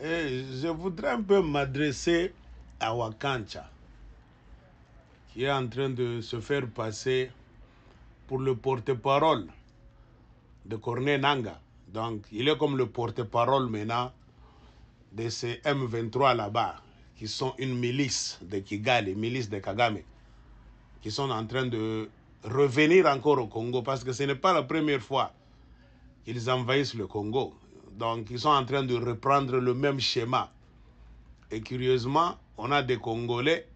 Et je voudrais un peu m'adresser à Wakancha, qui est en train de se faire passer pour le porte-parole de Corneille Nangaa. Donc, il est comme le porte-parole maintenant de ces M23 là-bas, qui sont une milice de Kigali, milice de Kagame, qui sont en train de revenir encore au Congo, parce que ce n'est pas la première fois qu'ils envahissent le Congo. Donc, ils sont en train de reprendre le même schéma. Et curieusement, on a des Congolais,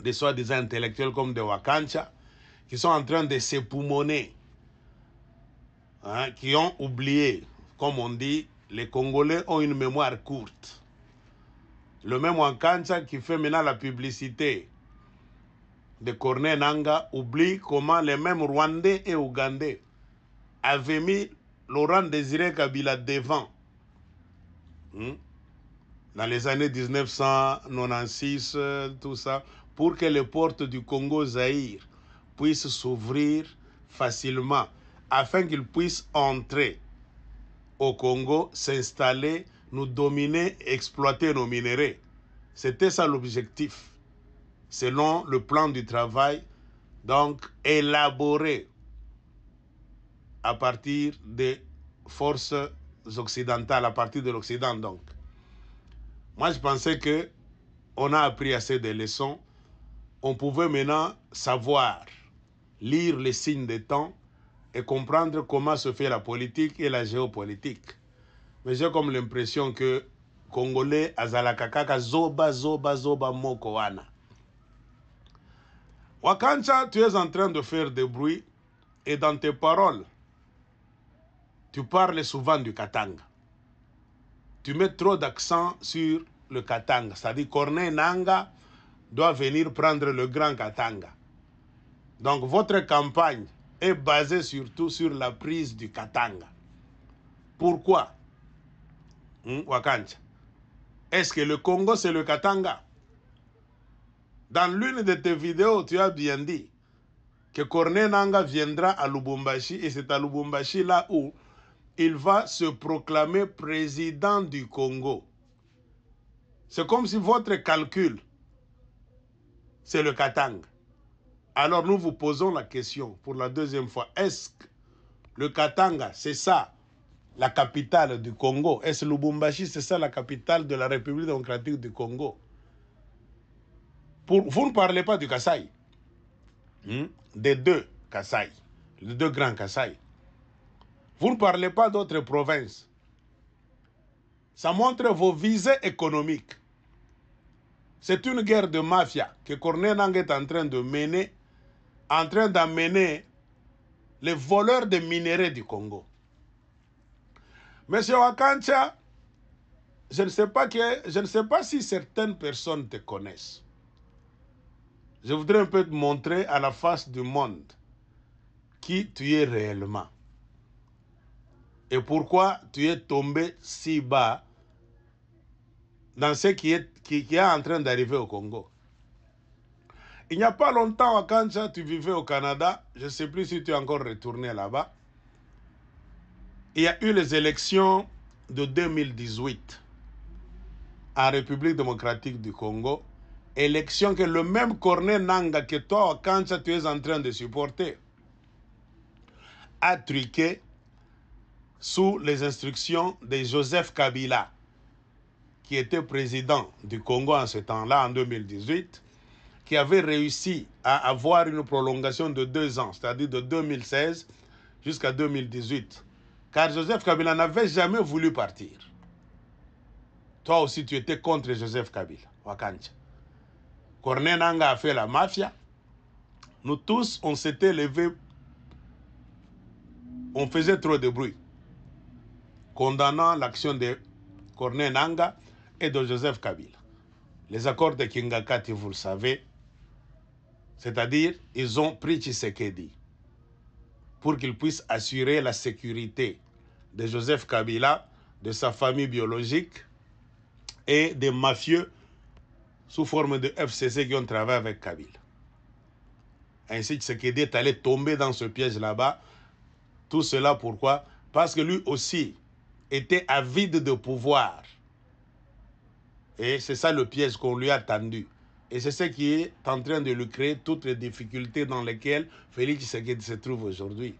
des soi-disant intellectuels comme des Wakancha, qui sont en train de s'époumoner, hein, qui ont oublié, comme on dit, les Congolais ont une mémoire courte. Le même Wakancha qui fait maintenant la publicité de Corneille Nangaa oublie comment les mêmes Rwandais et Ougandais avaient mis Laurent Désiré Kabila devant. Dans les années 1996, tout ça, pour que les portes du Congo-Zaïre puissent s'ouvrir facilement, afin qu'ils puissent entrer au Congo, s'installer, nous dominer, exploiter nos minéraux. C'était ça l'objectif, selon le plan du travail, donc élaboré à partir des forces occidentales, à partir de l'Occident donc. Moi, je pensais que on a appris assez de leçons. On pouvait maintenant savoir lire les signes des temps et comprendre comment se fait la politique et la géopolitique. Mais j'ai comme l'impression que Congolais azalaka kaka zoba zoba zoba moko wana. Wakancha, tu es en train de faire des bruits et dans tes paroles, tu parles souvent du Katanga. Tu mets trop d'accent sur le Katanga, c'est-à-dire Corneille Nangaa doit venir prendre le grand Katanga. Donc votre campagne est basée surtout sur la prise du Katanga. Pourquoi, Wakancha? Est-ce que le Congo c'est le Katanga? Dans l'une de tes vidéos, tu as bien dit que Corneille Nangaa viendra à Lubumbashi et c'est à Lubumbashi là où il va se proclamer président du Congo. C'est comme si votre calcul, c'est le Katanga. Alors nous vous posons la question pour la deuxième fois. Est-ce que le Katanga, c'est ça la capitale du Congo? Est-ce Lubumbashi, c'est ça la capitale de la République démocratique du Congo? Vous ne parlez pas du Kasaï, des deux Kasaï, les deux grands Kasaï. Vous ne parlez pas d'autres provinces. Ça montre vos visées économiques. C'est une guerre de mafia que Corneille Nangaa est en train de mener, en train d'amener les voleurs de minerais du Congo. Monsieur Wakancha, je ne sais pas si certaines personnes te connaissent. Je voudrais un peu te montrer à la face du monde qui tu es réellement. Et pourquoi tu es tombé si bas dans ce qui est en train d'arriver au Congo. Il n'y a pas longtemps, Wakancha, tu vivais au Canada. Je ne sais plus si tu es encore retourné là-bas. Il y a eu les élections de 2018 en République démocratique du Congo. Élection que le même Corneille Nangaa que toi, Wakancha, tu es en train de supporter, a truqué sous les instructions de Joseph Kabila, qui était président du Congo en ce temps-là, en 2018, qui avait réussi à avoir une prolongation de 2 ans, c'est-à-dire de 2016 jusqu'à 2018. Car Joseph Kabila n'avait jamais voulu partir. Toi aussi, tu étais contre Joseph Kabila, Wakancha. Corneille Nangaa a fait la mafia. Nous tous, on s'était levés, on faisait trop de bruit, condamnant l'action de Corneille Nangaa et de Joseph Kabila. Les accords de Kingakati, vous le savez, c'est-à-dire, ils ont pris Tshisekedi pour qu'il puisse assurer la sécurité de Joseph Kabila, de sa famille biologique et des mafieux sous forme de FCC qui ont travaillé avec Kabila. Ainsi, Tshisekedi est allé tomber dans ce piège là-bas. Tout cela pourquoi? Parce que lui aussi était avide de pouvoir. Et c'est ça le piège qu'on lui a tendu. Et c'est ce qui est en train de lui créer toutes les difficultés dans lesquelles Félix Tshisekedi se trouve aujourd'hui.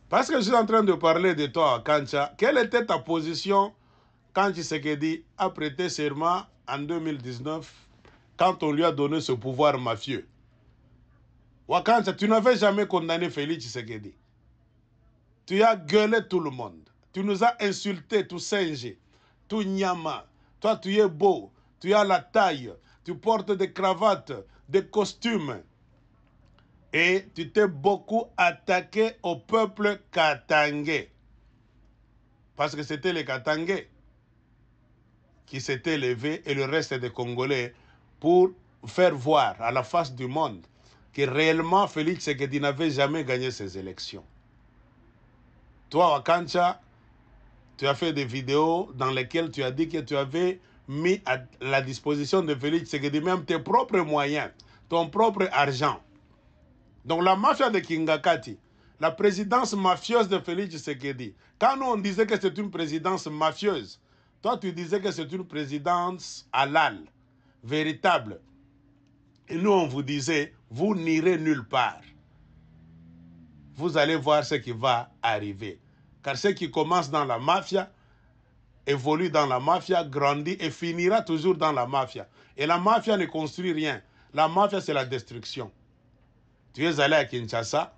Parce que je suis en train de parler de toi, Kancha. Quelle était ta position quand Tshisekedi a prêté serment en 2019, quand on lui a donné ce pouvoir mafieux? Wakancha, tu n'avais jamais condamné Félix Tshisekedi. Tu as gueulé tout le monde. Tu nous as insultés, tout singé, tout nyama. Toi, tu es beau, tu as la taille, tu portes des cravates, des costumes. Et tu t'es beaucoup attaqué au peuple katangais. Parce que c'était les Katangais qui s'étaient levés et le reste des Congolais pour faire voir à la face du monde que réellement Félix Tshisekedi n'avait jamais gagné ces élections. Toi, Wakancha, tu as fait des vidéos dans lesquelles tu as dit que tu avais mis à la disposition de Félix Tshisekedi même tes propres moyens, ton propre argent. Donc la mafia de Kingakati, la présidence mafieuse de Félix Tshisekedi, quand nous on disait que c'est une présidence mafieuse, toi tu disais que c'est une présidence halal, véritable. Et nous on vous disait, vous n'irez nulle part. Vous allez voir ce qui va arriver. Car ce qui commence dans la mafia, évolue dans la mafia, grandit et finira toujours dans la mafia. Et la mafia ne construit rien. La mafia, c'est la destruction. Tu es allé à Kinshasa,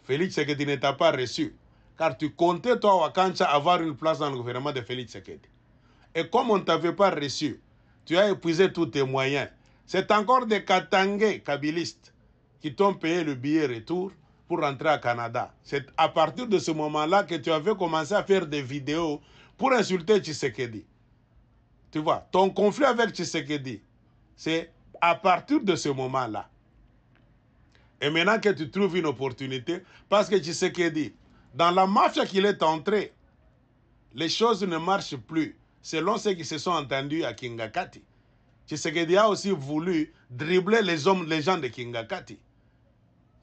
Félix Tshisekedi ne t'a pas reçu. Car tu comptais, toi, Wakancha, avoir une place dans le gouvernement de Félix Tshisekedi. Et comme on ne t'avait pas reçu, tu as épuisé tous tes moyens. C'est encore des Katangais kabylistes qui t'ont payé le billet retour pour rentrer au Canada. C'est à partir de ce moment-là que tu avais commencé à faire des vidéos pour insulter Tshisekedi. Tu vois, ton conflit avec Tshisekedi, c'est à partir de ce moment-là. Et maintenant que tu trouves une opportunité, parce que Tshisekedi, dans la mafia qu'il est entré, les choses ne marchent plus, selon ceux qui se sont entendus à Kingakati. Tshisekedi a aussi voulu dribbler les gens de Kingakati.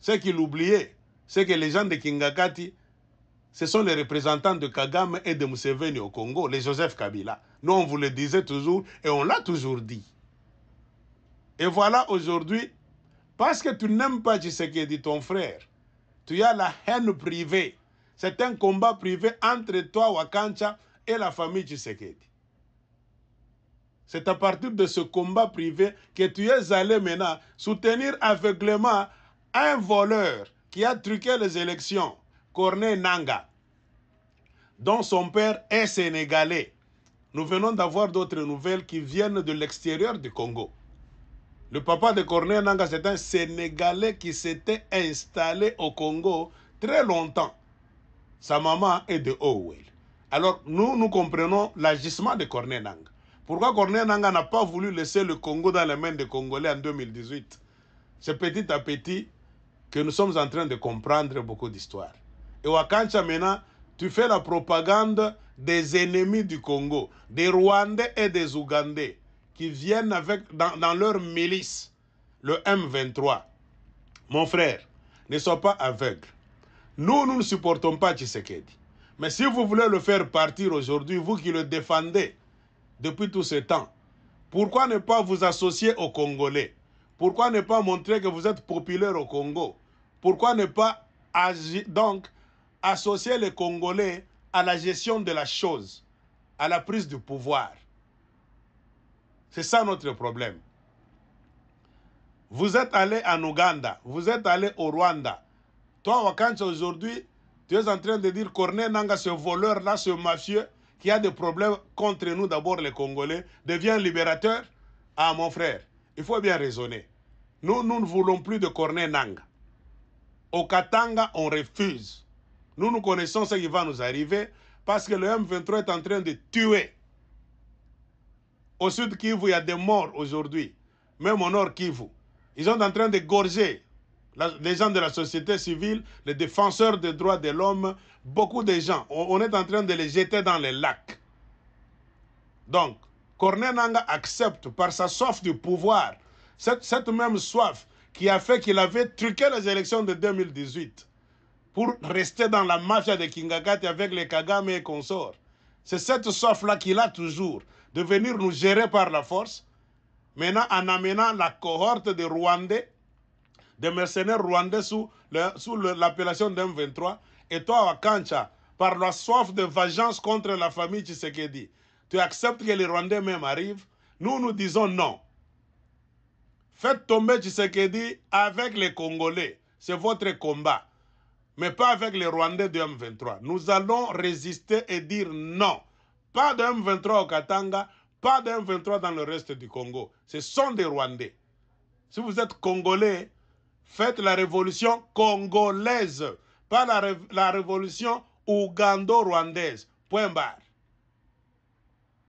Ce qu'il oubliait, c'est que les gens de Kingakati, ce sont les représentants de Kagame et de Museveni au Congo, les Joseph Kabila. Nous, on vous le disait toujours et on l'a toujours dit. Et voilà aujourd'hui, parce que tu n'aimes pas Tshisekedi, ton frère, tu as la haine privée. C'est un combat privé entre toi, Wakancha, et la famille Tshisekedi. C'est à partir de ce combat privé que tu es allé maintenant soutenir aveuglément un voleur qui a truqué les élections, Corneille Nangaa, dont son père est sénégalais. Nous venons d'avoir d'autres nouvelles qui viennent de l'extérieur du Congo. Le papa de Corneille Nangaa, c'est un Sénégalais qui s'était installé au Congo très longtemps. Sa maman est de Howell. Alors, nous comprenons l'agissement de Corneille Nangaa. Pourquoi Corneille Nangaa n'a pas voulu laisser le Congo dans les mains des Congolais en 2018? C'est petit à petit que nous sommes en train de comprendre beaucoup d'histoires. Et Wakancha, maintenant, tu fais la propagande des ennemis du Congo, des Rwandais et des Ougandais, qui viennent dans leur milice, le M23. Mon frère, ne sois pas aveugle. Nous ne supportons pas Tshisekedi. Mais si vous voulez le faire partir aujourd'hui, vous qui le défendez depuis tout ce temps, pourquoi ne pas vous associer aux Congolais? Pourquoi ne pas montrer que vous êtes populaire au Congo? Pourquoi ne pas donc associer les Congolais à la gestion de la chose, à la prise du pouvoir? C'est ça notre problème. Vous êtes allé en Ouganda, vous êtes allé au Rwanda. Toi, Wakancha, aujourd'hui, tu es en train de dire Corneille Nangaa, ce voleur-là, ce mafieux, qui a des problèmes contre nous, d'abord les Congolais, devient libérateur. Ah, mon frère, il faut bien raisonner. Nous ne voulons plus de Corneille Nangaa. Au Katanga, on refuse. Nous connaissons ce qui va nous arriver parce que le M23 est en train de tuer. Au sud Kivu, il y a des morts aujourd'hui. Même au nord Kivu. Ils sont en train de gorger les gens de la société civile, les défenseurs des droits de l'homme, beaucoup de gens. On est en train de les jeter dans les lacs. Donc, Corneille Nangaa accepte par sa soif du pouvoir, cette même soif qui a fait qu'il avait truqué les élections de 2018 pour rester dans la mafia de Kingakati avec les Kagame et consorts. C'est cette soif-là qu'il a toujours, de venir nous gérer par la force, maintenant en amenant la cohorte de Rwandais, des mercenaires rwandais sous l'appellation d'M23, et toi, Wakancha, par la soif de vengeance contre la famille Tshisekedi, tu acceptes que les Rwandais même arrivent. Nous, nous disons non. Faites tomber Tshisekedi avec les Congolais. C'est votre combat. Mais pas avec les Rwandais de M23. Nous allons résister et dire non. Pas de M23 au Katanga, pas de M23 dans le reste du Congo. Ce sont des Rwandais. Si vous êtes Congolais, faites la révolution congolaise, pas la révolution ougando-rwandaise. Point barre.